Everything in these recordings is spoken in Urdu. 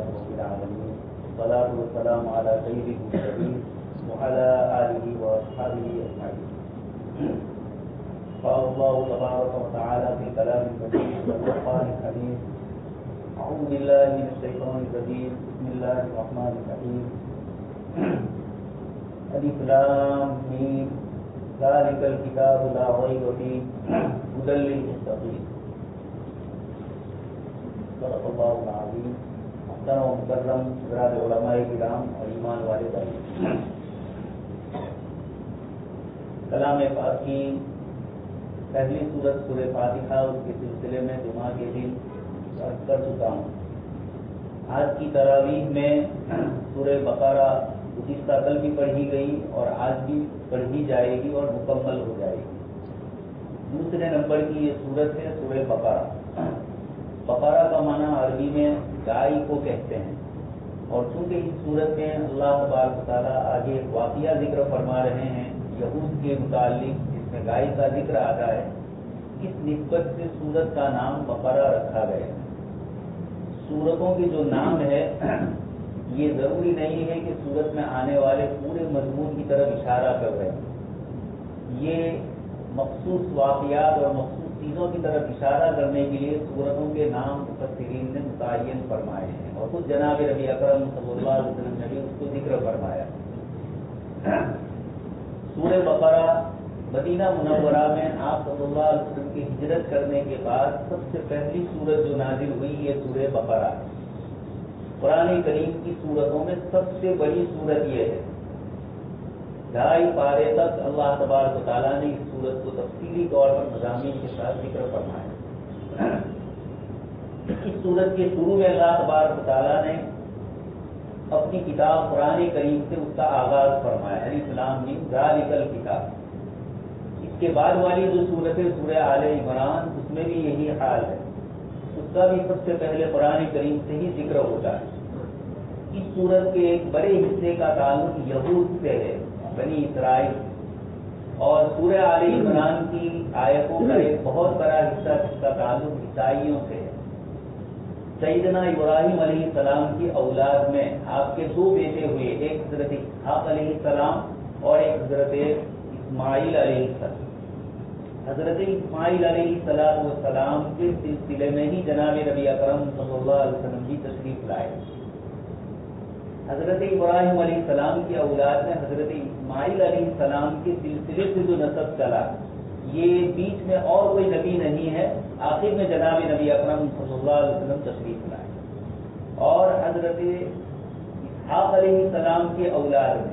رب العالمين والصلاة والسلام على سيد المرسلين وعلى آله وأصحابه أجمعين. قال الله تبارك وتعالى في كلام المجيد والفرقان الحميد: أعوذ بالله من الشيطان الرجيم بسم الله الرحمن الرحيم. ألف لام ميم ذلك الكتاب لا ريب فيه هدى للمتقين. صدق الله العظيم. محترم و مکرم حضرات علماء کرام اور ایمان والے بھائی، کلام پاک کی پہلی سورت سورہ فاتحہ، اس کے سلسلے میں جمعہ کے دن عرض کر چکا ہوں. آج کی تراویح میں سورہ بقرہ گزشتہ کل بھی پڑھی گئی اور آج بھی پڑھی جائے گی اور مکمل ہو جائے گی. دوسرے نمبر کی یہ سورت ہے سورہ بقرہ. بقرہ کا معنی عربی میں گائے کو کہتے ہیں، اور چونکہ اس صورت میں اللہ تبارک و تعالیٰ آگے واقعہ ذکر فرما رہے ہیں یہود کے متعلق جس میں گائے کا ذکر آتا ہے، اس نسبت سے سورت کا نام بقرہ رکھا گیا. سورتوں کے جو نام ہے یہ ضروری نہیں ہے کہ سورت میں آنے والے پورے مضمون کی طرف اشارہ کر رہے ہیں. یہ مخصوص واقعات اور مخصوص چیزوں کی طرف اشارہ کرنے کے لیے سورتوں کے نام مفسرین نے متعین فرمائے ہیں، اور خود جناب نبی اکرم صلی اللہ علیہ وسلم نے بھی اس کو ذکر فرمایا. سورہ بقرہ مدینہ منورہ میں آپ صلی اللہ علیہ وسلم کی ہجرت کرنے کے بعد سب سے پہلی سورت جو نازل ہوئی یہ سورہ بقرہ. قرآن کریم کی سورتوں میں سب سے بڑی سورت یہ ہے. 2.5 پارے تک اللہ تبارک و تعالیٰ نے اس سورت کو تفصیلی طور پر مضامین کے ساتھ ذکر فرمایا. اس سورت کے شروع میں اللہ تبارک و تعالیٰ نے اپنی کتاب قرآن کریم سے اس کا آغاز فرمایا. الف لام میم ذالک الکتاب. اس کے بعد والی جو سورت ہے سورہ آل عمران، اس میں بھی یہی حال ہے. اس کا بھی سب سے پہلے قرآن کریم سے ہی ذکر ہوتا ہے. اس سورت کے ایک بڑے حصے کا تعلق یہود سے ہے، بنی اسرائیل، اور سورہ آل عمران کی آیتوں کا ایک بہت بڑا حصہ جس کا تعلق عیسائیوں سے ہے. سیدنا ابراہیم علیہ السلام کی اولاد میں آپ کے 2 بیٹے ہوئے، ایک حضرت اسحاق علیہ السلام اور ایک حضرت اسماعیل علیہ السلام. حضرت اسماعیل علیہ السلام کے سلسلے میں ہی جناب نبی اکرم صلی اللہ علیہ وسلم بھی تشریف لائے. حضرت ابراہیم علیہ السلام کی اولاد میں حضرت اسماعیل علیہ السلام کے سلسلے سے جو نسب چلا، یہ بیچ میں اور کوئی نبی نہیں ہے. آخر میں جناب نبی اکرم صلی اللہ علیہ وسلم تشریف لائے، اور حضرت اسحاق علیہ السلام کے اولاد میں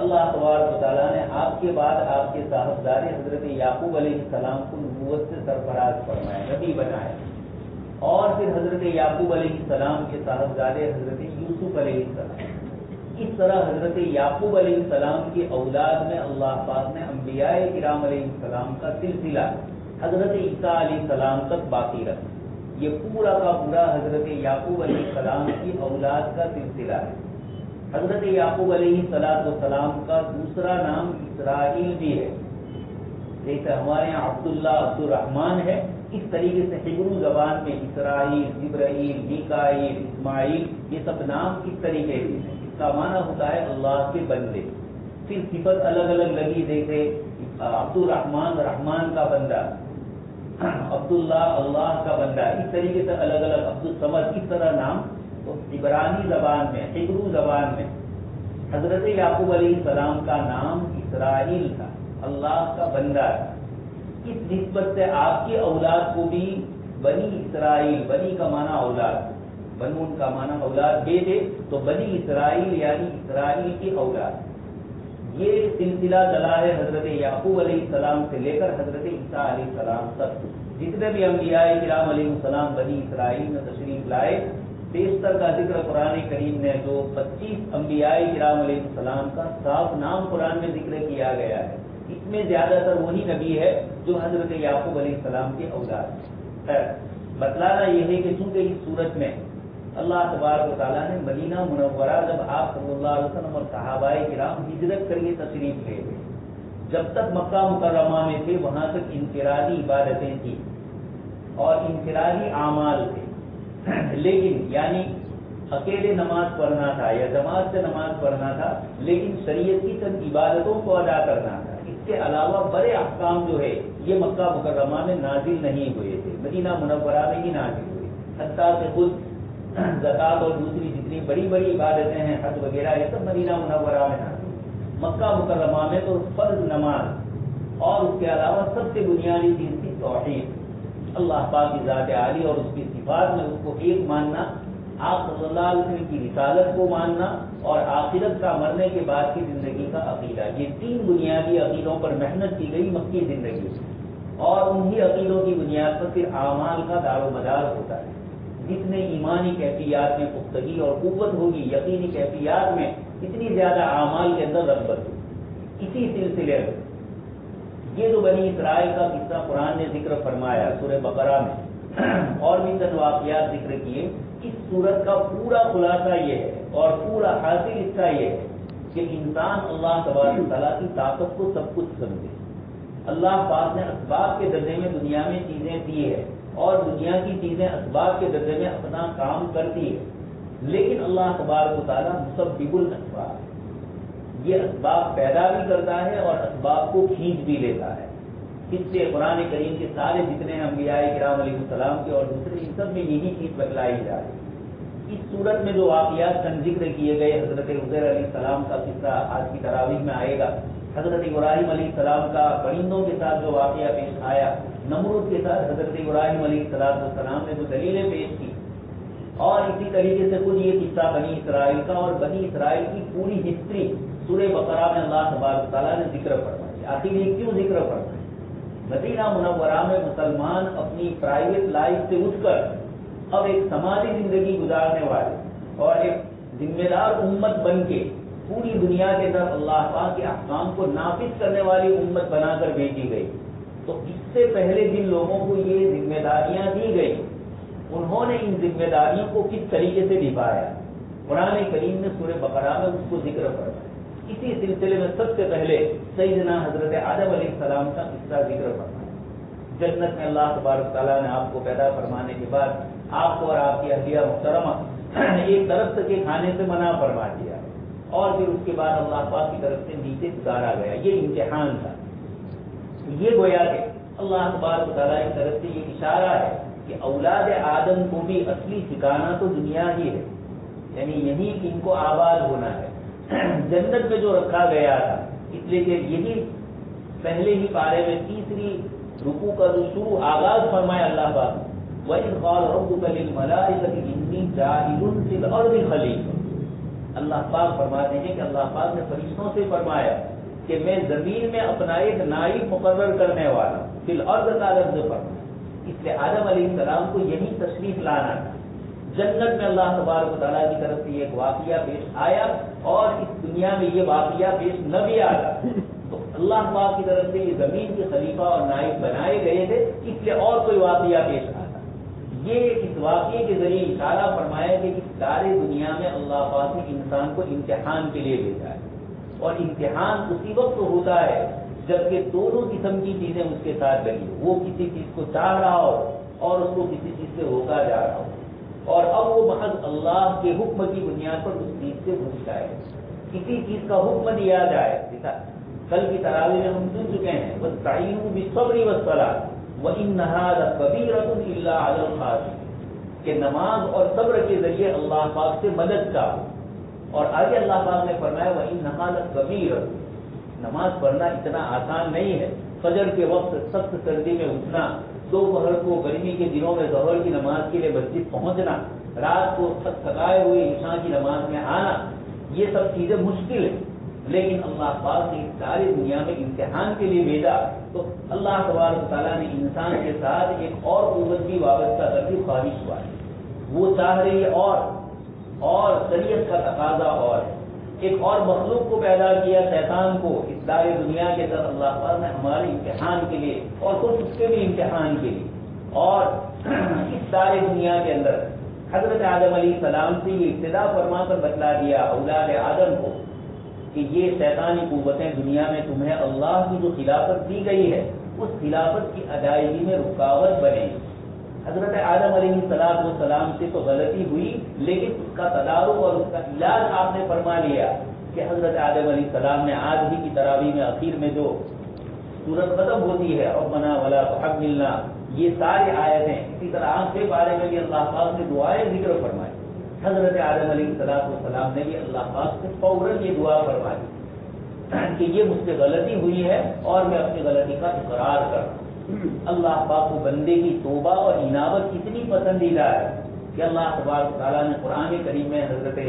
اللہ تبارک و تعالیٰ نے آپ کے بعد آپ کے صاحبزادے حضرت یعقوب علیہ السلام کو نبوت سے سرفراز فرمایا، نبی بنایا. اور پھر حضرت یعقوب علیہ السلام کے صاحبزادے حضرت یوسف علیہ السلام. اس طرح حضرت یعقوب علیہ السلام کی اولاد میں اللہ پاک نے انبیاء کرام علیہ السلام کا سلسلہ حضرت عیسیٰ علیہ السلام تک باقی رکھا. یہ پورا کا پورا حضرت یعقوب علیہ السلام کی اولاد کا سلسلہ ہے. حضرت یعقوب علیہ السلام کا دوسرا نام اسرائیل بھی ہے. جیسے ہمارے یہاں عبداللہ عبد الرحمن ہے، اس طریقے سے ہبرو زبان میں اسرائیل، جبرائیل، میکائیل، اسماعیل، یہ سب نام کس طریقے سے ہیں. اس کا معنی ہوتا ہے اللہ کے بندے. پھر صفت الگ الگ لگی، جیسے عبد الرحمن رحمان کا بندہ، عبداللہ اللہ کا بندہ. اس طریقے سے الگ الگ عبد الصمد، اس طرح نام. تو عبرانی زبان میں، ہبرو زبان میں حضرت یعقوب علیہ السلام کا نام اسرائیل تھا، اللہ کا بندہ تھا. اس نسبت سے آپ کی اولاد کو بھی بنی اسرائیل، بنی کا معنی اولاد، بنون کا معنی اولاد بیٹے، تو بنی اسرائیل یعنی اسرائیل کی اولاد. یہ سلسلہ چلا ہے حضرت یعقوب علیہ السلام سے لے کر حضرت عیسیٰ علیہ السلام تک. جتنے بھی انبیاء کرام علیہ السلام بنی اسرائیل میں تشریف لائے، بیشتر کا ذکر قرآن کریم نے جو 25 انبیاء کرام علیہ السلام کا صاف نام قرآن میں ذکر کیا گیا ہے، اس میں زیادہ تر وہی نبی ہے جو حضرت یعقوب علیہ السلام کے اولاد ہے. بتلانا یہ ہے کہ چونکہ اس صورت میں اللہ تبارک و تعالیٰ نے مدینہ منورہ جب آپ صلی اللہ علیہ وسلم اور صحابہ کرام ہجرت کر کے تشریف لے گئے، جب تک مکہ مکرمہ میں تھے وہاں تک انفرادی عبادتیں تھیں اور انفرادی اعمال تھے. لیکن یعنی اکیلے نماز پڑھنا تھا یا جماعت سے نماز پڑھنا تھا، لیکن شریعت کی چند عبادتوں کو ادا کرنا تھا۔ اس کے علاوہ بڑے احکام جو ہے یہ مکہ مکرمہ میں نازل نہیں ہوئے تھے، مدینہ منورہ میں ہی نازل ہوئے، حتیٰ کہ خود زکوٰۃ اور دوسری جتنی بڑی بڑی عبادتیں ہیں، حج وغیرہ، یہ سب مدینہ منورہ میں نازل ہوئے۔ مکہ مکرمہ میں تو فرض نماز اور اس کے علاوہ سب سے بنیادی چیز تھی توحید، اللہ پاک کی ذات عالی اور اس کی صفات میں اس کو ایک ماننا، آپ صلی اللہ علیہ وسلم کی رسالت کو ماننا اور آخرت کا مرنے کے بعد کی زندگی کا عقیدہ، یہ تین بنیادی عقیدوں پر محنت کی گئی مکی زندگی، اور انہی عقیدوں کی بنیاد پر پھر اعمال کا دار و مدار ہوتا ہے۔ جس نے ایمانی کیفیات میں پختگی اور قوت ہوگی، یقینی کیفیات میں اتنی زیادہ اعمال کے اندر رغبت ہوگی۔ اسی سلسلے میں یہ جو بنی اسرائیل کا قصہ قرآن نے ذکر فرمایا سورہ بقرہ میں، اور بھی چند واقعات ذکر کیے، اس صورت کا پورا خلاصہ یہ ہے اور پورا حاصل اس کا یہ ہے کہ انسان اللہ تبارک و تعالیٰ کی طاقت کو سب کچھ سمجھے۔ اللہ پاک نے اسباب کے درجے میں دنیا میں چیزیں دی ہے اور دنیا کی چیزیں اسباب کے درجے میں اپنا کام کرتی ہے، لیکن اللہ تبارک و تعالیٰ مسبب الاسباب، یہ اسباب پیدا بھی کرتا ہے اور اسباب کو کھینچ بھی لیتا ہے۔ اس سے قرآن کریم کے سارے جتنے انبیاء کرام علیہ السلام کے اور دوسرے ان سب میں یہی چیز بتلائی جائے۔ اس صورت میں جو واقعات چند ذکر کیے گئے، حضرت عزیر علیہ السلام کا قصہ آج کی تراویح میں آئے گا، حضرت ابراہیم علیہ السلام کا پرندوں کے ساتھ جو واقعہ پیش آیا، نمرود کے ساتھ حضرت ابراہیم علیہ السلام نے جو دلیلیں پیش کی، اور اسی طریقے سے خود یہ قصہ بنی اسرائیل کا اور بنی اسرائیل کی پوری ہسٹری سورہ بقرہ میں اللہ تبارک تعالیٰ نے ذکر فرمائی۔ آخر یہ کیوں ذکر فرمائی؟ مدینہ منورہ میں مسلمان اپنی پرائیویٹ لائف سے اٹھ کر اب ایک سماجی زندگی گزارنے والے اور ایک ذمہ دار امت بن کے پوری دنیا کے اندر اللہ پاک کے احکام کو نافذ کرنے والی امت بنا کر بھیجی گئی۔ تو اس سے پہلے جن لوگوں کو یہ ذمہ داریاں دی گئی، انہوں نے ان ذمہ داریوں کو کس طریقے سے نبھایا، قرآن کریم نے سورہ بقرہ میں اس کو ذکر فرمایا۔ اسی سلسلے میں سب سے پہلے سیدنا حضرت آدم علیہ السلام کا قصہ ذکر فرمایا۔ جنت میں اللہ تبارک تعالیٰ نے آپ کو پیدا فرمانے کے بعد آپ کو اور آپ کی اہلیہ محترمہ ایک درخت کے کھانے سے منع فرما دیا، اور پھر اس کے بعد اللہ پاک کی طرف سے نیچے اتارا گیا۔ یہ امتحان تھا۔ یہ گویا کہ اللہ تبارک تعالیٰ کی طرف سے یہ اشارہ ہے کہ اولاد آدم کو بھی اصلی ٹھکانہ تو دنیا ہی ہے، یعنی یہی ان کو آباد ہونا ہے۔ جنت میں جو رکھا گیا تھا، اس لیے کہ یہی پہلے ہی پارے میں تیسری رکوع کا جو شروع آغاز فرمایا اللہ پاک، وَإِذْ قَالَ رَبُّكَ لِلْمَلَائِكَةِ إِنِّي جَاعِلٌ فِي الْأَرْضِ خَلِيفَةً۔ اللہ پاک فرماتے ہیں کہ اللہ پاک نے فرشتوں سے فرمایا کہ میں زمین میں اپنا ایک نائب مقرر کرنے والا ہوں، فی الارض کا لفظ فرمایا۔ اس لیے آدم علیہ السلام کو یہی تشریف لانا تھا۔ جنت میں اللہ تبارک و تعالیٰ کی طرف سے ایک واقعہ پیش آیا اور اس دنیا میں یہ واقعہ پیش نہ بھی آیا، تو اللہ پاک کی طرف سے یہ زمین کے خلیفہ اور نائب بنائے گئے تھے، اس لیے اور کوئی واقعہ پیش آتا۔ یہ اس واقعے کے ذریعے اشارہ فرمایا کہ اس سارے دنیا میں اللہ پاک نے انسان کو امتحان کے لیے بھیجا ہے، اور امتحان اسی وقت ہوتا ہے جبکہ دونوں قسم کی چیزیں اس کے ساتھ لگی ہو، وہ کسی چیز کو چاہ رہا ہو اور اس کو کسی چیز سے روکا جا رہا ہو، اور اب وہ محض اللہ کے حکم کی بنیاد پر اس چیز سے رک جائے، کسی چیز کا حکم دیا جائے۔ کل کی تراویح میں ہم سن چکے ہیں وَاسْتَعِينُوا بِالصَّبْرِ وَالصَّلَاةِ وَإِنَّهَا لَكَبِيرَةٌ إِلَّا عَلَى الْخَاشِعِينَ، کہ نماز اور صبر کے ذریعے اللہ پاک سے مدد چاہو، اور آگے اللہ پاک نے فرمایا وَإِنَّهَا لَكَبِيرَةٌ، نماز پڑھنا اتنا آسان نہیں ہے۔ فجر کے وقت سخت سردی میں اٹھنا، دوپہر کو گرمی کے دنوں میں ظہر کی نماز کے لیے مسجد پہنچنا، رات کو تھکائے ہوئے عشاء کی نماز میں آنا، یہ سب چیزیں مشکل ہیں، لیکن اللہ پاک نے اس ساری دنیا میں امتحان کے لیے بھیجا، تو اللہ تبارک تعالیٰ نے انسان کے ساتھ ایک اور قوت بھی وابستہ کر کے خواہش ہوا ہے، وہ چاہ رہی ہے اور شریعت کا تقاضا اور ہے، ایک اور مخلوق کو پیدا کیا شیطان کو اس ساری دنیا کے اندر اللہ پاک نے ہمارے امتحان کے لیے اور خود اس کے بھی امتحان کے لیے، اور اس ساری دنیا کے اندر حضرت آدم علیہ السلام سے یہ ابتدا فرما کر بتلا دیا اولاد آدم کو کہ یہ شیطانی قوتیں دنیا میں تمہیں اللہ کی جو خلافت دی گئی ہے اس خلافت کی ادائیگی میں رکاوٹ بنے گی۔ حضرت آدم علیہ السلام سے تو غلطی ہوئی، لیکن اس کا تدارک اور اس کا علاج آپ نے فرما لیا کہ حضرت آدم علیہ السلام نے آج ہی کی تراویح میں اخیر میں جو سورت ختم ہوتی ہے ربنا ولا تحملنا، یہ ساری آیتیں، اسی طرح آج کے بارے میں بھی اللہ پاک نے دعائیں ذکر فرمائی. حضرت آدم علیہ السلام نے بھی اللہ پاک سے فوراً یہ دعا فرمائی کہ یہ مجھ سے غلطی ہوئی ہے اور میں اپنی غلطی کا اقرار کرتا ہوں. اللہ پاک کو بندے کی توبہ اور انابت اتنی پسندیدہ ہے کہ اللہ تبارک تعالیٰ نے قرآن کریم میں حضرت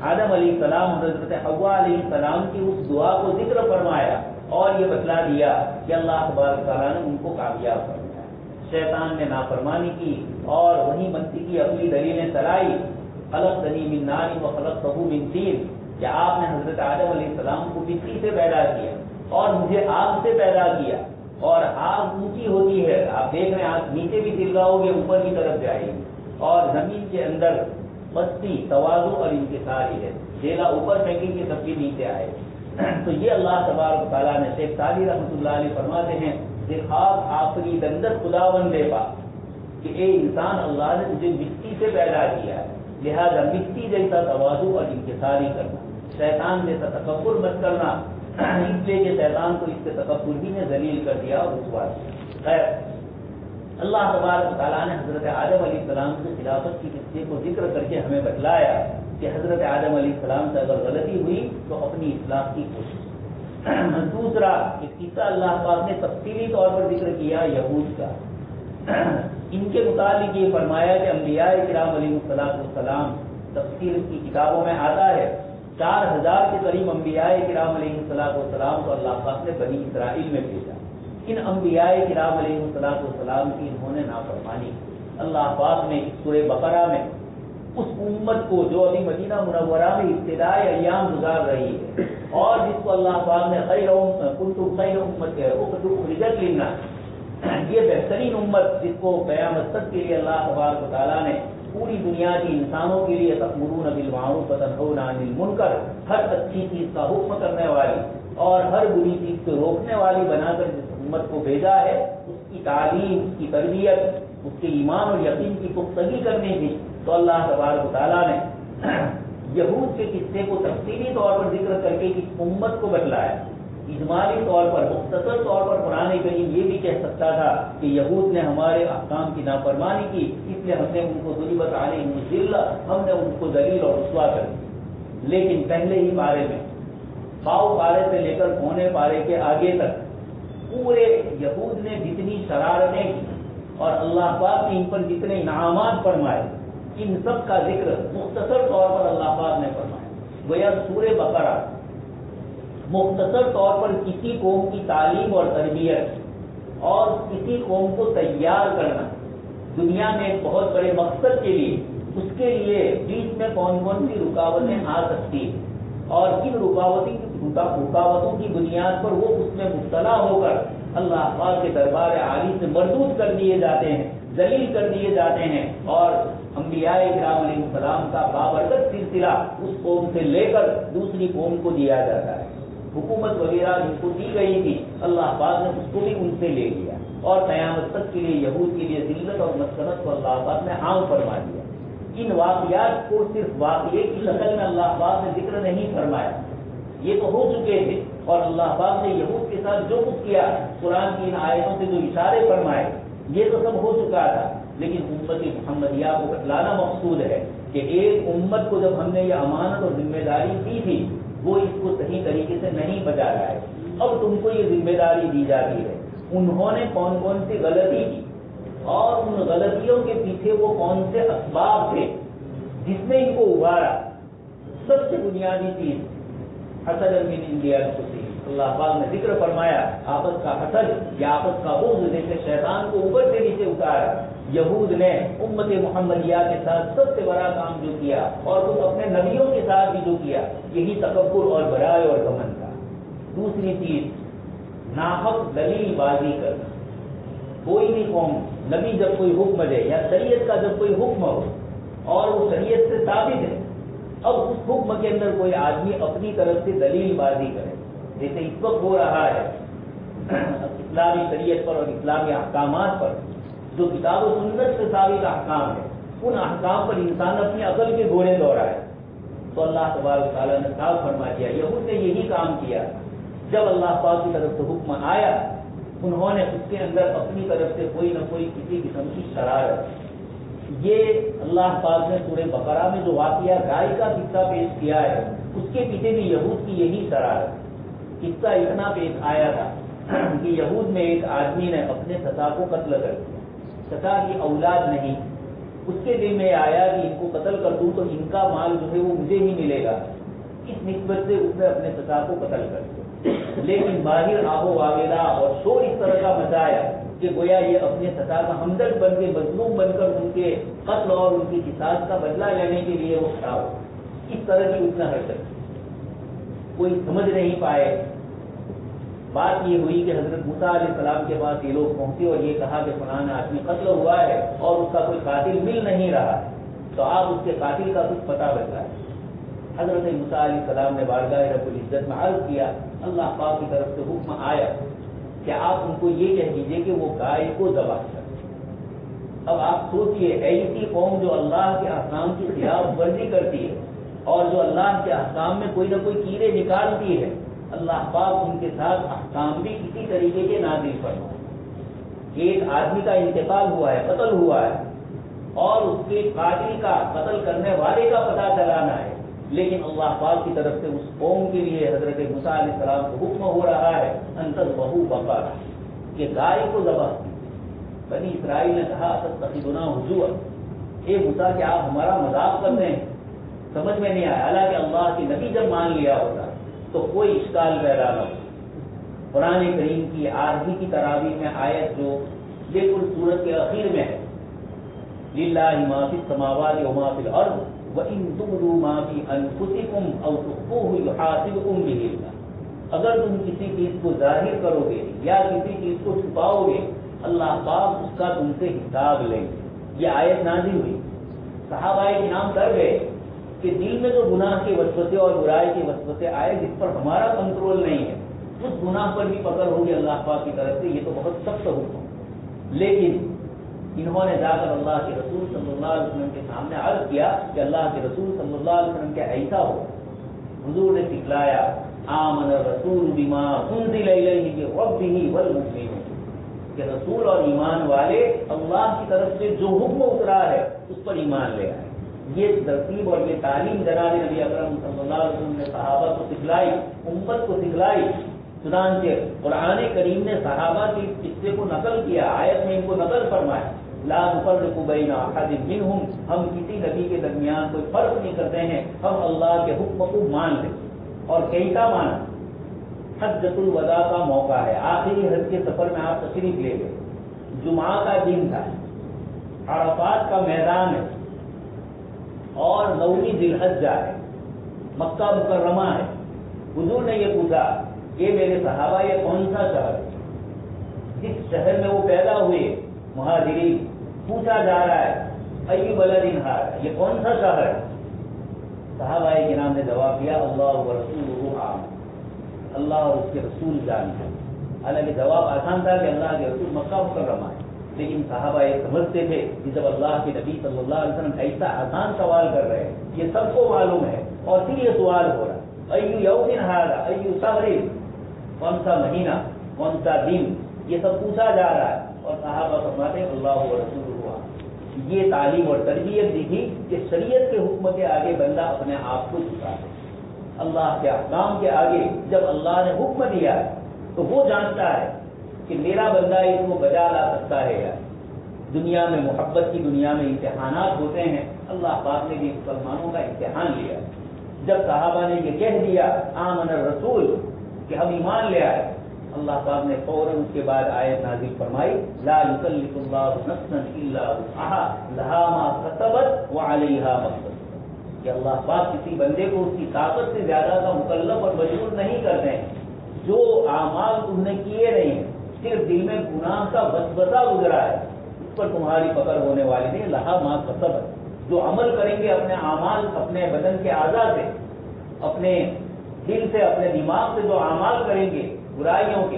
آدم علیہ السلام، حضرت حوا علیہ السلام کی اس دعا کو ذکر فرمایا اور یہ بتلا دیا کہ اللہ تبارک تعالیٰ نے ان کو کامیاب فرمایا. شیطان نے نافرمانی کی اور وہی منطقی اپنی دلیلیں چلائی، خلقتنی من نار وخلقتہ من طین، کہ آپ نے حضرت آدم علیہ السلام کو مٹی سے پیدا کیا اور مجھے آگ سے پیدا کیا، اور آگ اونچی ہوتی ہے، آپ دیکھ رہے ہیں آگ نیچے بھی تلگاؤ گے اوپر کی طرف جائے گی، اور زمین کے اندر پستی تواضع اور انکساری ہے، ڈیلا اوپر پھینکیں گے سب کے نیچے آئے. تو یہ اللہ تبارک تعالیٰ نے، شیخ سعدی رحمۃ اللہ علیہ فرماتے ہیں کہ خواب آفری دندر خداوند دے پا کہ اے انسان، اللہ نے تجھے مٹی سے پیدا کیا ہے، لہذا مٹی جیسا تواضع اور انکساری کرنا، شیطان جیسا تکبر مت کرنا، اس لیے کہ شیطان کو اس کے تکبر ہی نے ذلیل کر دیا اور رسوا کیا. خیر، اللہ تبارک تعالیٰ نے حضرت آدم علیہ السلام سے خلافت کی قصے کو ذکر کر کے ہمیں بتلایا کہ حضرت آدم علیہ السلام سے اگر غلطی ہوئی تو اپنی اصلاح کی کوشش. دوسرا ایک قصہ اللہ پاک نے تفصیلی طور پر ذکر کیا یہود کا. ان کے متعلق یہ فرمایا کہ انبیاء کرام علیہ السلام، تفسیر کی کتابوں میں آتا ہے 4000 کے قریب انبیاء کرام علیہ السلام کو اللہ پاک نے بنی اسرائیل میں بھیجا. ان انبیاء کرام علیہ السلام کی انہوں نے نافرمانی کی. اللہ پاک نے سورہ بقرہ میں اس امت کو جو ابھی مدینہ منورہ میں ابتدائی ایام گزار رہی ہے اور جس کو اللہ پاک نے کنتم خیر امت اخرجت للناس، یہ بہترین امت جس کو قیامت تک کے لیے اللہ تبارک و تعالیٰ نے پوری دنیا کی انسانوں کے لیے تأمرون بالمعروف وتنہون عن المنکر، ہر اچھی چیز کا حکم کرنے والی اور ہر بری چیز کو روکنے والی بنا کر جس امت کو بھیجا ہے، اس کی تعلیم، اس کی تربیت، اس کے ایمان اور یقین کی پختگی کرنی تھی. تو اللہ تبارک و تعالیٰ نے یہود کے قصے کو تفصیلی طور پر ذکر کر کے اس امت کو بتلایا. اجمالی طور پر، مختصر طور پر قرآن کریم یہ بھی کہہ سکتا تھا کہ یہود نے ہمارے احکام کی نافرمانی کی، اس لیے ہم نے ان کو ضربت علیہم الذلہ، ہم نے ان کو ذلیل اور رسوا کر دیا. لیکن پہلے ہی پارے میں، پاؤ پارے سے لے کر پونے پارے کے آگے تک پورے یہود نے جتنی شرارتیں کی اور اللہ پاک نے ان پر جتنے انعامات فرمائے، ان سب کا ذکر مختصر طور پر اللہ پاک نے فرمایا. گویا سورہ بقرہ مختصر طور پر کسی قوم کی تعلیم اور تربیت اور کسی قوم کو تیار کرنا دنیا میں ایک بہت بڑے مقصد کے لیے، اس کے لیے بیچ میں کون کون سی رکاوٹیں آ سکتی ہیں اور کن رکاوٹوں کی بنیاد پر وہ اس میں مبتلا ہو کر اللہ پاک کے دربار عالی سے مردود کر دیے جاتے ہیں، ذلیل کر دیے جاتے ہیں، اور انبیاء کرام علیہ السلام کا بابرکت سلسلہ اس قوم سے لے کر دوسری قوم کو دیا جاتا ہے. حکومت وغیرہ جن کو دی گئی تھی اللہ پاک نے اس کو بھی ان سے لے لیا اور قیامت تک کے لیے یہود کے لیے ذلت اور مسکنت کو اللہ پاک نے عام فرما دیا. ان واقعات کو صرف واقعے کی شکل میں اللہ پاک نے ذکر نہیں فرمایا، یہ تو ہو چکے تھے اور اللہ پاک نے یہود کے ساتھ جو کچھ کیا، قرآن کی ان آیتوں سے جو اشارے فرمائے، یہ تو سب ہو چکا تھا. لیکن امت محمدیہ کو بتلانا مقصود ہے کہ ایک امت کو جب ہم نے یہ امانت اور ذمہ داری دی تھی، وہ اس کو صحیح طریقے سے نہیں بجا رہا ہے. اب تم کو یہ ذمہ داری دی جاتی ہے. انہوں نے کون کون سی غلطی کی اور ان غلطیوں کے پیچھے وہ کون سے اسباب تھے جس نے ان کو ابھارا. سب سے بنیادی چیز حسد من انڈیا ہوتی. اللہ پاک نے ذکر فرمایا آپس کا حسد یا آپس کا بغض، جیسے شیطان کو اوپر سے نیچے اتارا. یہود نے امت محمدیہ کے ساتھ سب سے بڑا کام جو کیا اور خود اپنے نبیوں کے ساتھ بھی جو کیا، یہی تکبر اور بڑائی اور گھمنڈ تھا. دوسری چیز ناحق دلیل بازی کرنا. کوئی بھی قوم، نبی جب کوئی حکم دے یا شریعت کا جب کوئی حکم ہو اور وہ شریعت سے ثابت ہے، اب اس حکم کے اندر کوئی آدمی اپنی طرف سے دلیل بازی کرے، جیسے اس وقت ہو رہا ہے اسلامی شریعت پر اور اسلامی احکامات پر، جو کتاب و سنت سے ثابت احکام ہے، ان احکام پر انسان اپنی عقل کے گھوڑے دوڑائے تو اللہ تبارک تعالیٰ نے صاف فرما دیا یہود نے یہی کام کیا. جب اللہ پاک کی طرف سے حکم آیا انہوں نے اس کے اندر اپنی طرف سے کوئی نہ کوئی کسی قسم کی شرارت. یہ اللہ پاک نے سورہ بقرہ میں جو واقعہ گائے کا قصہ پیش کیا ہے اس کے پیچھے بھی یہود کی یہی شرارت. قصہ اتنا پیش آیا تھا کہ یہود میں ایک آدمی نے اپنے چچا کو قتل کر دیا. چچا کی اولاد نہیں، اس کے دل میں آیا کہ ان کو قتل کر دوں تو ان کا مال جو ہے وہ مجھے ہی ملے گا. اس نسبت سے اس نے اپنے چچا کو قتل کر دیا. لیکن باہر آہو آویلا اور شور اس طرح کا مچایا کہ گویا یہ اپنے چچا کا ہمدرد بن کے مظلوم بن کر ان کے قتل اور ان کی قصاص کا بدلہ لینے کے لیے وہ کھڑا ہو. اس طرح کی اس نے حرکت کوئی سمجھ نہیں پائے. بات یہ ہوئی کہ حضرت موسیٰ علیہ السلام کے پاس یہ لوگ پہنچے اور یہ کہا کہ فلاں آدمی قتل ہوا ہے اور اس کا کوئی قاتل مل نہیں رہا تو آپ اس کے قاتل کا کچھ پتہ بتائیں. حضرت موسیٰ علیہ السلام نے بارگاہ رب العزت میں عرض کیا. اللہ پاک کی طرف سے حکم آیا کہ آپ ان کو یہ کہہ دیجئے کہ وہ گائے کو ذبح کریں. اب آپ سوچئے ایسی قوم جو اللہ کے احکام کی خلاف ورزی کرتی ہے اور جو اللہ کے احکام میں کوئی نہ کوئی کیڑے نکالتی ہے، اللہ پاک ان کے ساتھ احکام بھی اسی طریقے کے نازل فرمائے. ایک آدمی کا انتقال ہوا ہے، قتل ہوا ہے اور اس کے قاتل کا قتل کرنے والے کا پتہ چلانا ہے، لیکن اللہ پاک کی طرف سے اس قوم کے لیے حضرت موسیٰ علیہ السلام کو حکم ہو رہا ہے انتظبحوا بقرہ کہ گائے کو ذبح. بنی اسرائیل نے کہا اتتخذنا ہزوا، اے موسیٰ کیا آپ ہمارا مذاق کر رہے ہیں؟ سمجھ میں نہیں آیا. حالانکہ اللہ کے نبی جب مان لیا ہوتا تو کوئی اشکال پیدا نہ ہو. قرآن کریم کی آدھی کی تراویح میں آیت جو بالکل سورت کے اخیر میں ہے للہ ما فی السماوات و ما فی الارض وَإِن تُبْدُوا مَا فِي أَنفُسِكُمْ أَوْ تُخْفُوهُ يُحَاسِبْكُم بِهِ اللَّهُ. اگر تم کسی چیز کو ظاہر کرو گے یا کسی چیز کو چھپاؤ گے اللہ پاک اس کا تم سے حساب لیں گے. یہ آیت نازل ہوئی. صحابہ کرام ڈر گئے کہ دل میں جو گناہ کے وسوسے اور برائی کے وسوسے آئے جس پر ہمارا کنٹرول نہیں ہے اس گناہ پر بھی پکڑ ہوگی اللہ پاک کی طرف سے. یہ تو بہت سخت حکم. لیکن انہوں نے جا کر اللہ کے رسول صلی اللہ علیہ وسلم کے سامنے عرض کیا کہ اللہ کے رسول صلی اللہ علیہ وسلم کیا ایسا ہو. حضور نے سکھلایا آمن الرسول بما انزل الیہ من ربہ والمؤمنون کہ رسول اور ایمان والے اللہ کی طرف سے جو حکم اترا ہے اس پر ایمان لے آئے. یہ ترتیب اور یہ تعلیم جناب نبی اکرم صلی اللہ علیہ وسلم نے صحابہ کو سکھلائی، امت کو سکھلائی. چنانچہ قرآن کریم نے صحابہ کے قصے کو نقل کیا، آیت میں ان کو نقل فرمایا لا نفرق بین احد منہم، ہم کسی نبی کے درمیان کوئی فرق نہیں کرتے ہیں، ہم اللہ کے حکم کو مان لیں. اور کیسا مانا؟ حجۃ الوداع کا موقع ہے، آخری حج کے سفر میں آپ تشریف لے گئے، جمعہ کا دن تھا، عرفات کا میدان ہے اور 9ویں ذی الحجہ ہے، مکہ مکرمہ ہے. حضور نے یہ پوچھا کہ میرے صحابہ یہ کون سا شہر ہے؟ جس شہر میں وہ پیدا ہوئے مہاجرین، پوچھا جا رہا ہے ای بلد ہذا، یہ کون سا شہر ہے؟ صحابہ کرام نے جواب دیا اللہ ورسولہ عالم، اللہ اور اس کے رسول جانتے ہیں. حالانکہ جواب آسان تھا کہ اللہ کے رسول مکہ مکرمہ ہے، لیکن صحابہ یہ سمجھتے تھے کہ جب اللہ کے نبی صلی اللہ علیہ وسلم ایسا آسان سوال کر رہے ہیں، یہ سب کو معلوم ہے اور پھر یہ سوال ہو رہا ہے ای یوم ھذا ای شہر، کون سا مہینہ، کون سا دن، یہ سب پوچھا جا رہا ہے. اور صحابہ فرماتے ہیں اللہ و رسولہ. یہ تعلیم اور تربیت دی تھی کہ شریعت کے حکم کے آگے بندہ اپنے آپ کو جھکا دے. اللہ کے احکام کے آگے جب اللہ نے حکم دیا ہے تو وہ جانتا ہے کہ میرا بندہ اس کو بجا لا سکتا ہے یا دنیا میں محبت کی دنیا میں امتحانات ہوتے ہیں. اللہ پاک نے بھی مسلمانوں کا امتحان لیا. جب صحابہ نے یہ کہہ دیا آمن الرسول کہ ہم ایمان لے آئے، اللہ پاک نے فوراً اس کے بعد آیت نازل فرمائی لا یکلف اللہ نفسا الا وسعها لها ما کسبت وعلیہا ما اکتسبت، کہ اللہ پاک کسی بندے کو اس کی طاقت سے زیادہ کا مکلف اور مجبور نہیں کرتے ہیں. جو اعمال تم نے کیے نہیں ہیں، صرف دل میں گناہ کا وسوسہ گزرا ہے، اس پر تمہاری پکڑ ہونے والی نہیں. لہا ما کسبت، جو عمل کریں گے اپنے اعمال، اپنے بدن کے اعضاء سے، اپنے دل سے، اپنے دماغ سے جو اعمال کریں گے برائیوں کے،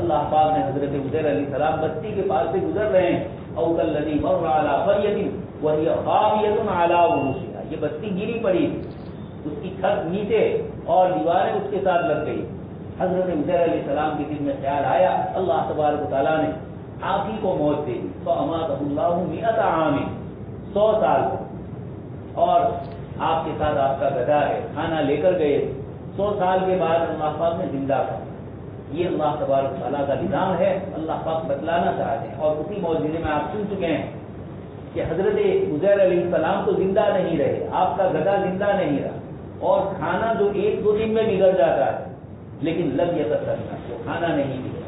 اللہ پاک نے حضرت عزیر علیہ السلام بستی کے پاس سے گزر رہے ہیں. او کالذی مر علی قریۃ وہی خاویۃ علی عروشہا، یہ بستی گری پڑی، اس کی چھت نیچے اور دیواریں اس کے ساتھ لگ گئی. حضرت عزیر علیہ السلام کے دل میں خیال آیا، اللہ تبارک و تعالیٰ نے آپ ہی کو موت دے دی. فاماتہ اللہ 100 عام، 100 سال، اور آپ کے ساتھ آپ کا گدھا ہے، کھانا لے کر گئے. 100 سال کے بعد اللہ پاک نے زندہ کر. یہ اللہ تبارک و تعالیٰ کا نظام ہے. اللہ پاک بتلانا چاہتے ہیں، اور اسی موجودے میں آپ سن چکے ہیں کہ حضرت عزیر علیہ السلام تو زندہ نہیں رہے، آپ کا گدھا زندہ نہیں رہا، اور کھانا جو 1-2 دن میں بگڑ جاتا ہے لیکن لم یتسنہ، وہ کھانا نہیں بگڑا.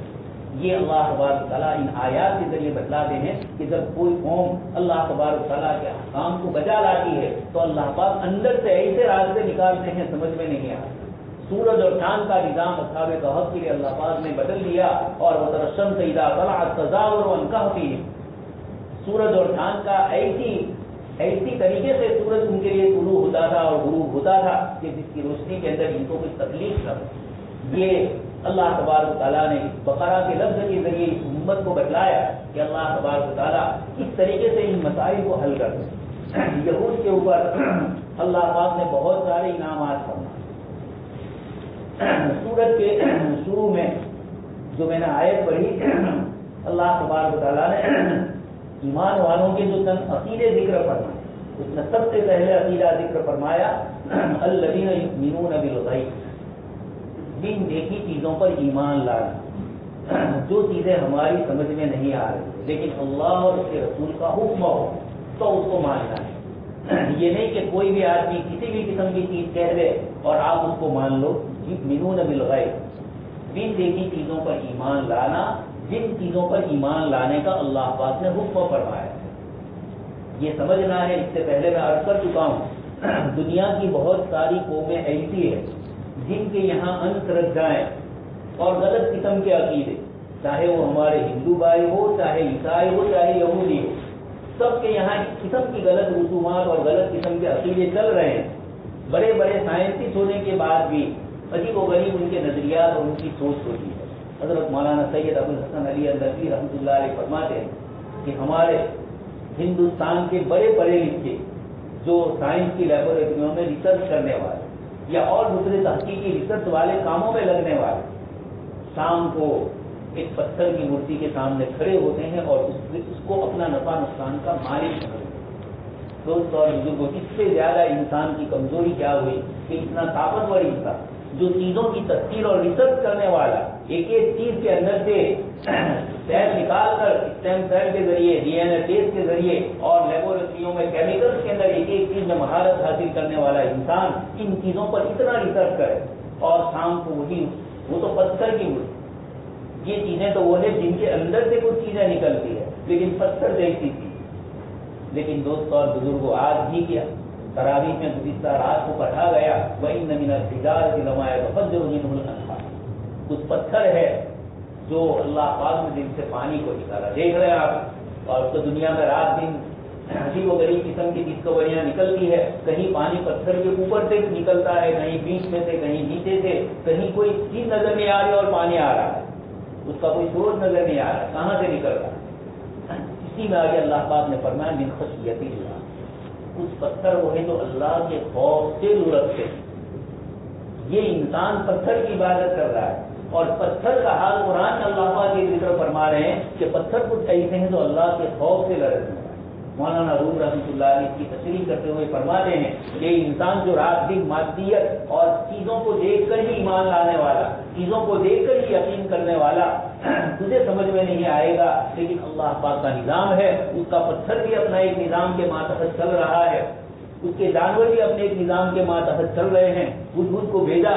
یہ اللہ تبارک و تعالیٰ ان آیات کے ذریعے بتلاتے ہیں کہ جب کوئی قوم اللہ تبارک و تعالیٰ کے احکام کو بجا لاتی ہے تو اللہ پاک اندر سے ایسے راستے نکالتے ہیں سمجھ میں نہیں آتا. سورج اور چاند کا نظام اصحاب کہف کے لیے اللہ پاک نے بدل دیا، اور وَتَرَى الشَّمْسَ إِذَا طَلَعَتْ تَزَاوَرُ عَنْ كَهْفِهِمْ، سورج اور چاند کا ایسی طریقے سے سورج ان کے لیے طلوع ہوتا تھا اور غروب ہوتا تھا کہ جس کی روشنی کے اندر ان کو کوئی تکلیف نہ ہو. یہ اللہ تبارک و تعالیٰ نے اس بقرہ کے لفظ کے ذریعے اس امت کو بتلایا کہ اللہ تبارک و تعالیٰ کس طریقے سے ان مسائل کو حل کرتے ہیں. یہود کے اوپر اللہ پاک نے بہت سارے انعامات فرمائے. سورت کے شروع میں جو میں نے آیت پڑھی، اللہ تبارک و تعالیٰ نے ایمان والوں کے جو چند عقیدے ذکر فرمائے، اس میں سب سے پہلے عقیدہ ذکر فرمایا الذین یؤمنون بالغیب، بن دیکھی چیزوں پر ایمان لانا. جو چیزیں ہماری سمجھ میں نہیں آ رہی لیکن اللہ اور اس کے رسول کا حکم ہو تو اس کو ماننا ہے. یہ نہیں کہ کوئی بھی آدمی کسی بھی قسم کی چیز کہہ دے اور آپ اس کو مان لو. یؤمنون بالغیب، بن دیکھی چیزوں پر ایمان لانا، جن چیزوں پر ایمان لانے کا اللہ پاک نے حکم فرمایا. یہ سمجھنا ہے، اس سے پہلے میں عرض کر چکا ہوں، دنیا کی بہت ساری قومیں ایسی ہیں جن کے یہاں اندھشرddھائیں اور غلط قسم کے عقیدے، چاہے وہ ہمارے ہندو بھائی ہو، چاہے عیسائی ہو، چاہے یہودی ہو، سب کے یہاں اس قسم کی غلط رسومات اور غلط قسم کے عقیدے چل رہے ہیں. بڑے بڑے سائنسسٹ ہونے کے بعد بھی عجیب و غریب ان کے نظریات اور ان کی سوچ ہوتی ہے. حضرت مولانا سید ابو الحسن علی اندلوی رحمۃ اللہ علیہ فرماتے ہیں کہ ہمارے ہندوستان کے بڑے پڑھے لکھے جو سائنس کی لیبورٹریوں میں ریسرچ کرنے والے یا اور دوسرے تحقیقی ریسرچ والے کاموں میں لگنے والے، شام کو ایک پتھر کی مورتی کے سامنے کھڑے ہوتے ہیں اور اس کو اپنا نفع نقصان کا مالک سمجھتے ہیں. دوست اور بزرگوں، اس سے زیادہ انسان کی کمزوری کیا ہوئی کہ اتنا طاقتور انسان جو چیزوں کی تفصیل اور ریسرچ کرنے والا، ایک ایک چیز کے اندر سے سیل نکال کر اسٹیم سیل کے ذریعے، ڈی این اے ٹیسٹ کے ذریعے اور لیبورٹریوں میں کیمیکلز کے اندر ایک ایک چیز میں مہارت حاصل کرنے والا انسان ان چیزوں پر اتنا ریسرچ کرے اور شام کو وہ تو پتھر کی مورتی، یہ چیزیں تو وہ ہے جن کے اندر سے کچھ چیزیں نکلتی ہے لیکن پتھر جیسی تھی. لیکن دوست اور بزرگوں، آج بھی کیا تراویح میں گزشتہ رات کو پڑھا گیا وَإِنَّ مِنَ الْحِجَارَةِ لَمَا يَتَفَجَّرُ مِنْهُ الْأَنْهَارُ، کچھ پتھر ہے جو اللہ پاک نے جن سے پانی کو نکالا. دیکھ رہے ہیں آپ، اور تو دنیا میں رات دن عجیب و غریب قسم کی ڈسکوریاں نکلتی ہے. کہیں پانی پتھر کے اوپر سے نکلتا ہے، کہیں بیچ میں سے، کہیں نیچے سے، کہیں کوئی چیز نظر نہیں آ رہی اور پانی آ رہا ہے، اس کا کوئی سورج نظر نہیں آ رہا، کہاں سے نکل رہا ہے. اسی میں آگے اللہ پاک نے فرمایا من خشیت اللہ، کچھ پتھر وہ ہے جو اللہ کے خوف سے لڑکتے ہیں. یہ انسان پتھر کی عبادت کر رہا ہے اور پتھر کا حال قرآن میں اللہ پاک یہ ذکر فرما رہے ہیں کہ پتھر کچھ ایسے ہیں جو اللہ کے خوف سے لڑتے ہیں. مولانا روم رحمۃ اللہ علیہ کی تشریح کرتے ہوئے فرماتے ہیں کہ انسان جو رات دن مادیت اور چیزوں کو دیکھ کر ہی ایمان لانے والا، چیزوں کو دیکھ کر ہی یقین کرنے والا، تجھے سمجھ میں نہیں آئے گا لیکن اللہ پاک کا نظام ہے، اس کا پتھر بھی اپنا ایک نظام کے ماتحت چل رہا ہے، اس کے جانور بھی اپنے ایک نظام کے ماتحت چل رہے ہیں. ہدہد کو بھیجا،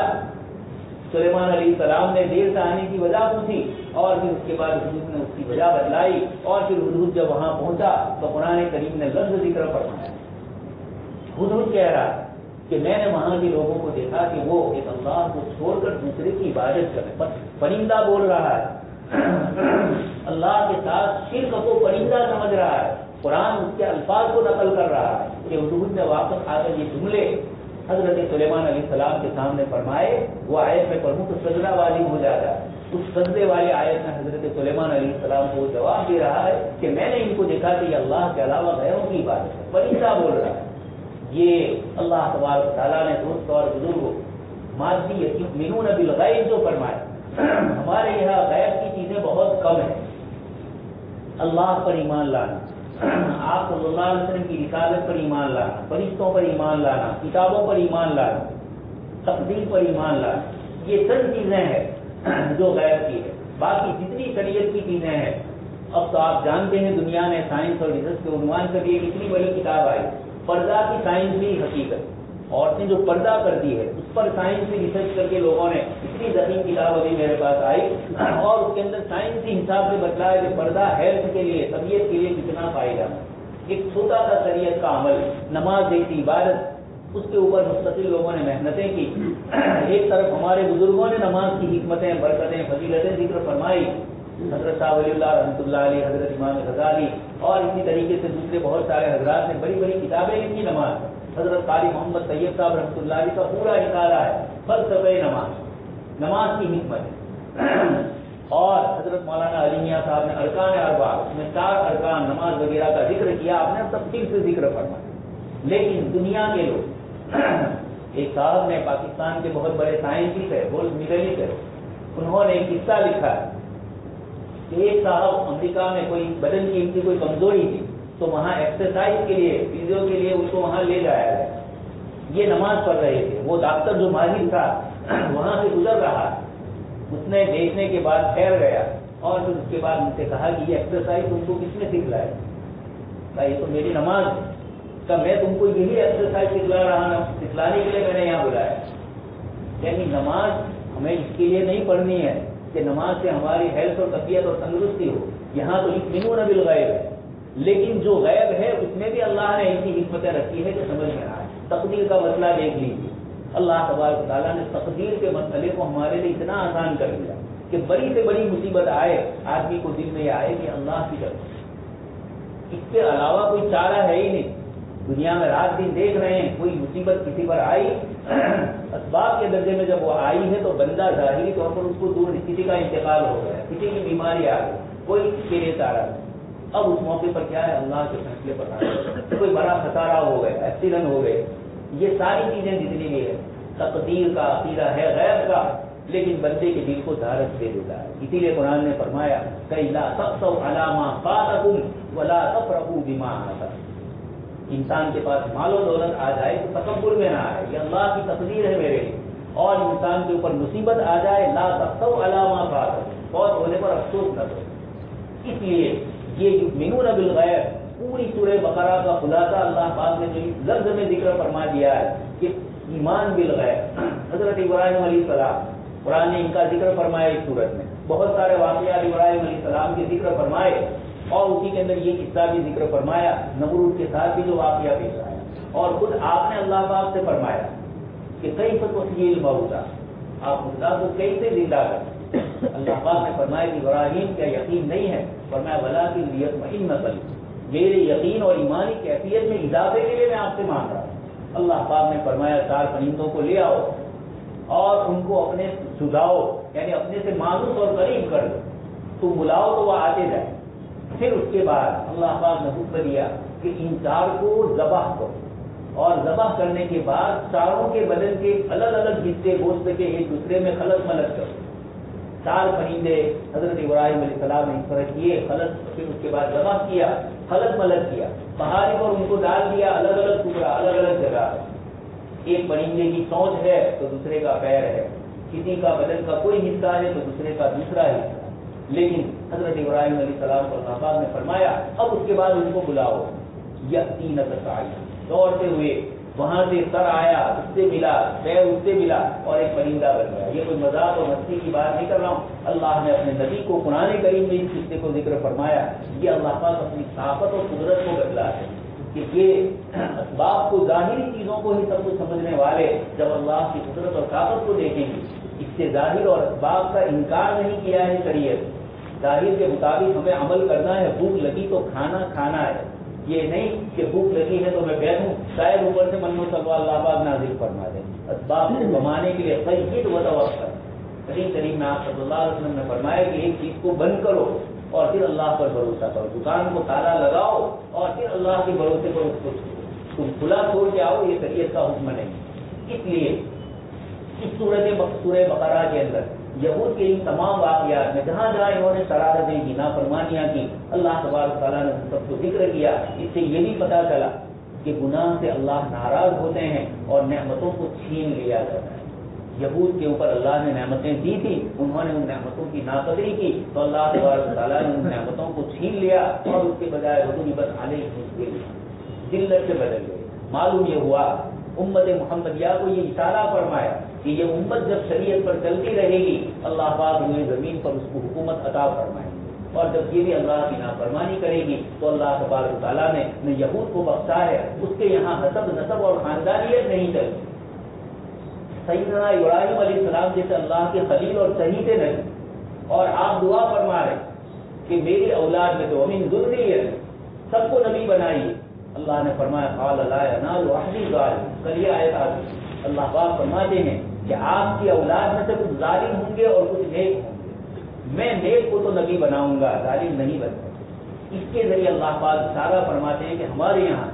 سلیمان علیہ السلام نے دیر سے آنے کی وجہ پوچھی اور پھر اس کے بعد ہدہد نے اس کی وجہ بتلائی اور پھر ہدہد جب وہاں پہنچا تو قرآن کریم نے لفظ ذکر فرمایا. ہدہد کہہ رہا ہے کہ میں نے وہاں کے لوگوں کو دیکھا کہ وہ ایک اللہ کو چھوڑ کر دوسرے کی عبادت کرے. پرندہ بول رہا ہے، اللہ کے ساتھ شرک کو پرندہ سمجھ رہا ہے. قرآن اس کے الفاظ کو نقل کر رہا ہے کہ ہدہد نے واپس آ کر یہ جملے حضرت سلیمان علیہ السلام کے سامنے فرمائے، وہ آیت میں پڑھوں تو سجدہ والی ہو جاتا ہے۔ اس سجدے والی آیت میں حضرت سلیمان علیہ السلام کو جواب دے رہا ہے کہ میں نے ان کو دیکھا کہ یہ اللہ کے علاوہ غیروں کی عبادت ہے، فرشتہ بول رہا ہے۔ یہ اللہ تبارک و تعالیٰ نے دوست اور بزرگوں مادی یؤمنون بالغیب جو فرمایا، ہمارے یہاں غیب کی چیزیں بہت کم ہیں۔ اللہ پر ایمان لانا، آپ صلی اللہ علیہ وسلم کی رسالت پر ایمان لانا، فرشتوں پر ایمان لانا، کتابوں پر ایمان لانا، تقدیر پر ایمان لانا، یہ سب چیزیں ہیں جو غیب کی ہے۔ باقی جتنی شریعت کی چیزیں ہیں، اب تو آپ جانتے ہیں دنیا نے سائنس اور ریسرچ کے عنوان سے بھی ایک اتنی بڑی کتاب آئی، پردہ کی سائنس بھی حقیقت، عورتیں جو پردہ کرتی ہے اس پر سائنس سے ریسرچ کر کے لوگوں نے اتنی ذہین کتاب ابھی میرے پاس آئی، اور اس کے اندر سائنسی حساب سے بتلایا کہ پردہ ہیلتھ کے لیے، طبیعت کے لیے کتنا فائدہ ہے۔ ایک چھوٹا سا شریعت کا عمل، نماز جیسی عبادت، اس کے اوپر مستقل لوگوں نے محنتیں کی۔ ایک طرف ہمارے بزرگوں نے نماز کی حکمتیں، برکتیں، فضیلتیں ذکر فرمائی، حضرت صاحب ولی اللہ رحمۃ اللہ علیہ، حضرت امام غزالی اور اسی طریقے سے دوسرے بہت سارے حضرات نے بڑی بڑی کتابیں لکھی نماز۔ حضرت قاری محمد طیب صاحب رحمۃ اللہ علیہ کا پورا نکالا ہے فلسفہ نماز، نماز کی حکمت، اور حضرت مولانا علی میاں صاحب نے ارکان اربع، اس میں 4 ارکان نماز وغیرہ کا ذکر کیا، آپ نے تفصیل سے ذکر فرمایا۔ لیکن دنیا کے لوگ، ایک صاحب نے پاکستان کے بہت بڑے سائنٹسٹ ہے، گولڈ میڈلسٹ ہے، انہوں نے ایک قصہ لکھا ہے کہ ایک صاحب امریکہ میں کوئی بدن کی ان کی کوئی کمزوری تھی، تو وہاں ایکسرسائز کے لیے، فیزیو کے لیے اس کو وہاں لے جایا گیا۔ یہ نماز پڑھ رہے تھے، وہ ڈاکٹر جو ماہر تھا وہاں سے گزر رہا، اس نے دیکھنے کے بعد ٹھہر گیا اور پھر اس کے بعد مجھ سے کہا کہ یہ ایکسرسائز تم کو کس نے سکھلایا؟ کہا یہ تو میری نماز کا، میں تم کو یہی ایکسرسائز سکھلا رہا ہوں، سکھلانے کے لیے میں نے یہاں بلایا۔ یعنی نماز ہمیں اس کے لیے نہیں پڑھنی ہے کہ نماز سے ہماری ہیلتھ اور طبیعت اور تندرستی ہو، یہاں تو یؤمنون بالغیب ہے، لیکن جو غیب ہے اس میں بھی اللہ نے ایسی حکمتیں رکھی ہے کہ سمجھ میں آئے۔ تقدیر کا مسئلہ دیکھ لیجیے، اللہ تبارک و تعالیٰ نے تقدیر کے مسئلے کو ہمارے لیے اتنا آسان کر دیا کہ بڑی سے بڑی مصیبت آئے، آدمی کو دل میں یہ آئے کہ اللہ کی طرف، اس کے علاوہ کوئی چارہ ہے ہی نہیں۔ دنیا میں رات دن دیکھ رہے ہیں، کوئی مصیبت کسی پر آئی، اسباب کے درجے میں جب وہ آئی ہے تو بندہ ظاہری طور پر اس کو دور، کسی کا انتقال ہو گیا، کسی کی بیماری آ گئی، کوئی اس کے لیے چارہ نہیں۔ اب اس موقع پر کیا ہے، اللہ کے فیصلے پر آئے، کوئی بڑا خسارہ ہو گیا، ایکسیڈنٹ ہو گئے، یہ ساری چیزیں جتنی بھی ہے تقدیر کا عقیدہ ہے غیب کا، لیکن بندے کے دل کو دھارس دے دیتا ہے۔ اسی لیے قرآن نے فرمایا کہ لا تقسوا علی ما فاتکم ولا تفرحوا بما آتاکم۔ انسان کے پاس مال و دولت آ جائے تو تکبر میں نہ آئے، یہ اللہ کی تقدیر ہے میرے لیے، اور انسان کے اوپر مصیبت آ جائے لا تقسوا علی ما فاتکم، فوت ہونے پر افسوس نہ کرو۔ اس لیے یہ یؤمنون بالغیب، پوری سورہ بقرہ کا خلاصہ اللہ پاک نے جو لفظ میں ذکر فرما دیا ہے کہ ایمان بالغیب۔ حضرت ابراہیم علیہ السلام، قرآن نے ان کا ذکر فرمایا اس صورت میں، بہت سارے واقعات ابراہیم علیہ السلام کے ذکر فرمائے، اور اسی کے اندر یہ قصہ بھی ذکر فرمایا، نمرود کے ساتھ بھی جو واقعہ پیش آیا، اور خود آپ نے اللہ پاک سے فرمایا کہ کیف تحیی الموتیٰ، آپ مردہ کو کیسے زندہ کریں؟ اللہ پاک نے فرمایا کہ ابراہیم کیا یقین نہیں ہے؟ فرمایا ولکن لیطمئن قلبی، میرے یقین اور ایمانی کیفیت میں اضافے کے لیے میں آپ سے مانگ رہا ہوں۔ اللہ پاک نے فرمایا 4 پرندوں کو لے آؤ اور ان کو اپنے سجاؤ، یعنی اپنے سے مانوس اور قریب کر دو، تو بلاؤ تو وہ آتے جائیں۔ پھر اس کے بعد اللہ پاک نے حکم دیا کہ ان 4 کو ذبح کرو، اور ذبح کرنے کے بعد چاروں کے بدن کے الگ الگ حصے گوشت کے ایک دوسرے میں خلط ملط کرو۔ 4 پرندے حضرت ابراہیم علیہ السلام نے اس طرح کیے، خلط، پھر اس کے بعد ذبح کیا، خلط ملط کیا، پہاڑی پر ان کو ڈال دیا، الگ الگ ٹکڑا، الگ الگ جگہ۔ ایک پرندے کی چونچ ہے تو دوسرے کا پیر ہے، کسی کا بدن کا کوئی حصہ ہے تو دوسرے کا دوسرا حصہ۔ لیکن حضرت ابراہیم علیہ السلام کو اللہ پاک نے فرمایا اب اس کے بعد ان کو بلاؤ، یأتینک سعیا، دوڑتے ہوئے وہاں سے سر آیا، اس سے ملا، پیر اس سے ملا، اور ایک پرندہ بن گیا۔ یہ کوئی مذاق اور مستی کی بات نہیں کر رہا ہوں، اللہ نے اپنے نبی کو قرآن کریم میں اس قصے کو ذکر فرمایا۔ یہ اللہ پاک اپنی طاقت اور قدرت کو بدلا ہے کہ یہ اسباب کو، ظاہری چیزوں کو ہی سب کچھ سمجھنے والے جب اللہ کی قدرت اور طاقت کو دیکھیں گے، اس سے ظاہر اور اسباب کا انکار نہیں کیا ہے شریعت، ظاہر کے مطابق ہمیں عمل کرنا ہے، بھوک لگی تو کھانا کھانا ہے، یہ نہیں کہ بھوک لگی ہے تو میں بیٹھوں شاید اوپر سے من و سلوا اللہ پاک نازل فرما دے. اسباب کو کمانے کے لیے قید و توکل. قریب قریب میں آپ صلی اللہ علیہ وسلم نے فرمایا کہ ایک چیز کو بند کرو اور پھر اللہ پر بھروسہ کرو. دکان کو تالا لگاؤ اور پھر اللہ کے بھروسے پر اس کو تم کھلا چھوڑ کے آؤ، یہ شریعت کا حکم نہیں. اس لیے اس سورہ بقرہ کے اندر یہود کے ان تمام واقعات میں جہاں جہاں انہوں نے شرارتیں کی، نافرمانیاں کی، اللہ تبارک تعالیٰ نے سب کو ذکر کیا. اس سے یہ بھی پتہ چلا کہ گناہ سے اللہ ناراض ہوتے ہیں اور نعمتوں کو چھین لیا جاتا ہے. یہود کے اوپر اللہ نے نعمتیں دی تھی، انہوں نے ان نعمتوں کی ناقدری کی تو اللہ تبارک تعالیٰ نے ان نعمتوں کو چھین لیا اور اس کے بجائے غضب علیہ ذلت سے بدل گئی. معلوم یہ ہوا امت محمدیہ کو یہ اشارہ فرمایا کہ یہ امت جب شریعت پر چلتی رہے گی اللہ پاک انہیں زمین پر اس کو حکومت عطا فرمائے گی، اور جب یہ بھی اللہ کی نافرمانی کرے گی تو اللہ تبارک تعالیٰ نے یہود کو بخشا ہے اس کے یہاں حسب نسب اور خاندانیت نہیں چلتی. سیدنا ابراہیم علیہ السلام جیسے اللہ کے خلیل اور صحیح نہیں، اور آپ دعا فرما رہے کہ میری اولاد میں تو امین ذریت سب کو نبی بنائیے. اللہ نے فرمایا قال لا ینال عہدی الظالم. کل یہ آیت آتی اللہ پاک فرماتے ہیں کہ آپ کی اولاد میں سے کچھ ظالم ہوں گے اور کچھ نیک ہوں گے، میں نیک کو تو نبی بناؤں گا، ظالم نہیں بن سکتا. اس کے ذریعے اللہ پاک اشارہ فرماتے ہیں کہ ہمارے یہاں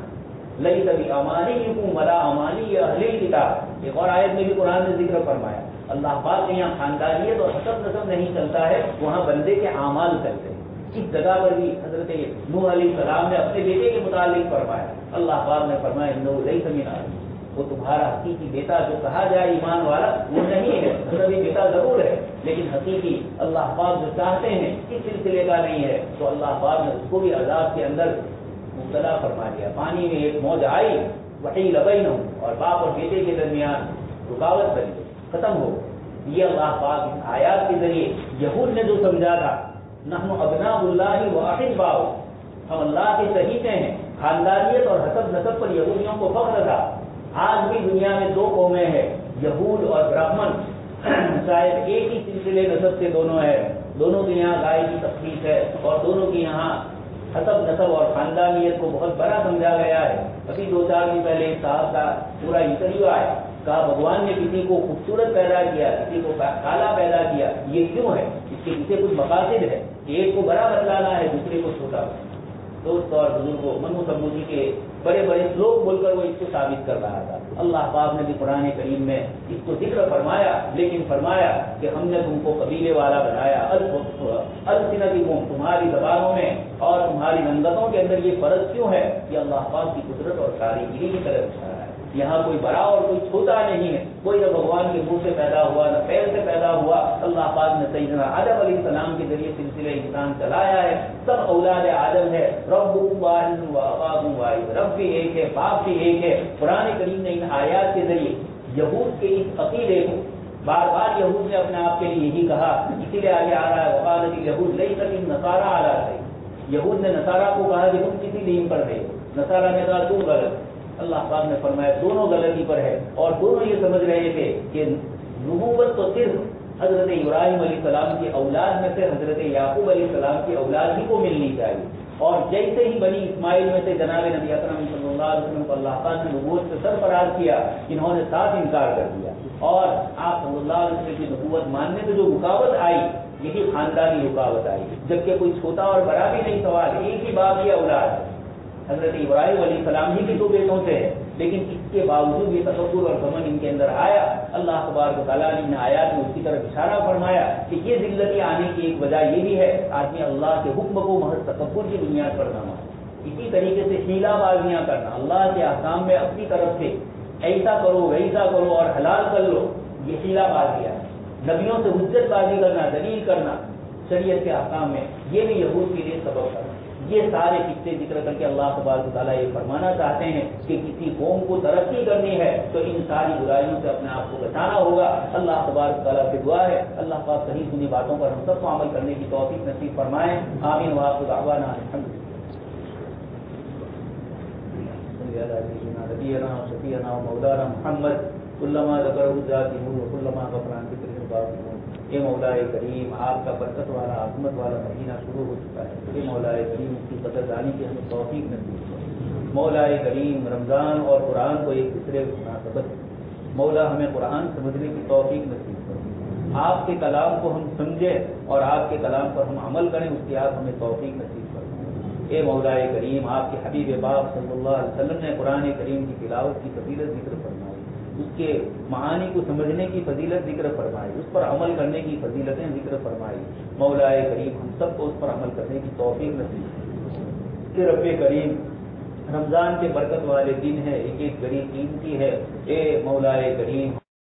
لیس بامانیکم ولا امانی اہل الکتاب. ایک اور آیت میں بھی قرآن نے ذکر فرمایا اللہ پاک کے یہاں خاندانیت اور حسب نسب نہیں چلتا ہے، وہاں بندے کے اعمال چلتے ہیں. اس جگہ پر بھی حضرت نوح علیہ السلام نے اپنے بیٹے کے متعلق فرمایا اللہ پاک نے فرمایا انہ لیس من اہلک. وہ تمہارا حقیقی بیٹا جو کہا جائے ایمان والا وہ نہیں ہے، نبی بیٹا ضرور ہے لیکن حقیقی اللہ پاک جو چاہتے ہیں اس سلسلے کا نہیں ہے. تو اللہ پاک نے اس کو بھی عذاب کے اندر مبتلا فرما دیا. پانی میں ایک موج آئی وحیل بینہم اور باپ اور بیٹے کے درمیان رکاوٹ بن گئی، ختم ہو. یہ اللہ پاک اس آیات کے ذریعے یہود نے جو سمجھا تھا نحن ابناء اللہ واحباؤہ، ہم اللہ کے صحیح ہیں، خاندانیت اور حسب نسب پر یہودیوں کو فخر تھا. آج بھی دنیا میں دو قومیں ہیں یہود اور برہمن، شاید ایک ہی سلسلے نسب سے دونوں ہے، دونوں کے یہاں گائے کی تخصیص ہے اور دونوں کے یہاں حسب نسب اور خاندانیت کو بہت بڑا سمجھا گیا ہے. ابھی 2-4 دن پہلے ایک صاحب کا پورا انٹرویو آیا، کہا بھگوان نے کسی کو خوبصورت پیدا کیا کسی کو کالا پیدا کیا، یہ کیوں ہے؟ اس کے پیچھے کچھ مقاصد ہے. ایک کو بڑا بتلانا ہے دوسرے کو چھوٹا. دوست اور بزرگوں منو سمودی کے بڑے بڑے لوگ بول کر وہ اس کو ثابت کر رہا تھا. اللہ پاک نے بھی قرآن کریم میں اس کو ذکر فرمایا لیکن فرمایا کہ ہم نے تم کو قبیلے والا بنایا. السنتکم، تمہاری زبانوں میں اور تمہاری رنگتوں کے اندر یہ فرق کیوں ہے؟ یہ اللہ پاک کی قدرت اور کاریگری کی طرف اشارہ ہے. یہاں کوئی بڑا اور کوئی چھوٹا نہیں ہے، کوئی نہ بھگوان کے منہ سے پیدا ہوا نہ پیر سے پیدا ہوا. اللہ پاک نے سیدنا آدم علیہ السلام کے ذریعے سلسلہ انسان چلایا ہے. سب اولاد آدم ہے. ربکم واحد و اباکم واحد، رب بھی ایک ہے باپ بھی ایک ہے. قرآن کریم نے ان آیات کے ذریعے یہود کے اس عقیدے کو بار بار یہود نے اپنے آپ کے لیے یہی کہا، اسی لیے آگے آ رہا ہے وقالت الیہود لیست النصارى علی شیء. یہود نے نصارہ کو کہا کہ تم کسی دین پر نہیں، نصارہ نے کہا تم غلط. اللہ پاک نے فرمایا دونوں غلطی پر ہے اور دونوں یہ سمجھ رہے تھے کہ نبوت تو صرف حضرت ابراہیم علیہ السلام کی اولاد میں سے حضرت یعقوب علیہ السلام کی اولاد ہی کو ملنی چاہیے. اور جیسے ہی بنی اسماعیل میں سے جناب نبی اکرم صلی اللہ علیہ وسلم کو اللہ پاک نے نبوت سے سرفراز کیا، انہوں نے صاف انکار کر دیا اور آپ صلی اللہ علیہ وسلم کی نبوت ماننے سے جو رکاوٹ آئی یہی خاندانی رکاوٹ آئی. جبکہ کوئی چھوٹا اور بڑا بھی نہیں سوال، ایک ہی باپ کی اولاد حضرت ابراہیم علیہ السلام ہی کے 2 بیٹوں سے ہے، لیکن اس کے باوجود یہ تکبر اور گھمنڈ ان کے اندر آیا. اللہ تبارک تعالیٰ نے آیات میں اس کی طرف اشارہ فرمایا کہ یہ ذلت آنے کی ایک وجہ یہ بھی ہے آدمی اللہ کے حکم کو محض تکبر کی بنیاد پر نہ مانے. اسی طریقے سے حیلہ بازیاں کرنا، اللہ کے احکام میں اپنی طرف سے ایسا کرو ویسا کرو اور حلال کر لو، یہ حیلہ بازیاں. نبیوں سے حجت بازی کرنا، دلیل کرنا شریعت کے احکام میں، یہ بھی یہود کے لیے سبب کرنا. یہ سارے قصے ذکر کر کے اللہ تبارک تعالیٰ یہ فرمانا چاہتے ہیں کہ کسی قوم کو ترقی کرنی ہے تو ان ساری برائیوں سے اپنے آپ کو بچانا ہوگا. اللہ تبارک تعالیٰ سے دعا ہے اللہ پاک صحیح سنی باتوں پر ہم سب کو عمل کرنے کی توفیق نصیب فرمائیں. آمین. وآخر دعوانا نبینا شفیعنا مولانا محمد کلما ذکرہ الذاکرون وکلما غفل عن ذکرہ الغافلون. اے مولا کریم آپ کا برکت والا عظمت والا مہینہ شروع ہو چکا ہے. اے مولا کریم اس کی قدردانی کی ہمیں توفیق نصیب کرو. مولا کریم رمضان اور قرآن کو ایک دوسرے مناسبت، مولا ہمیں قرآن سمجھنے کی توفیق نصیب کرے، آپ کے کلام کو ہم سمجھیں اور آپ کے کلام پر ہم عمل کریں، اس کی آپ ہمیں توفیق نصیب کریں۔ اے مولا کریم، آپ کے حبیب پاک صلی اللہ علیہ وسلم نے قرآن کریم کی تلاوت کی فضیلت ذکر فرمائی، اس کے معانی کو سمجھنے کی فضیلت ذکر فرمائی، اس پر عمل کرنے کی فضیلتیں ذکر فرمائی۔ مولا کریم ہم سب کو اس پر عمل کرنے کی توفیق نصیب کہ رب کریم رمضان کے برکت والے دن ہے، ایک ایک گھڑی قیمتی ہے، اے مولا کریم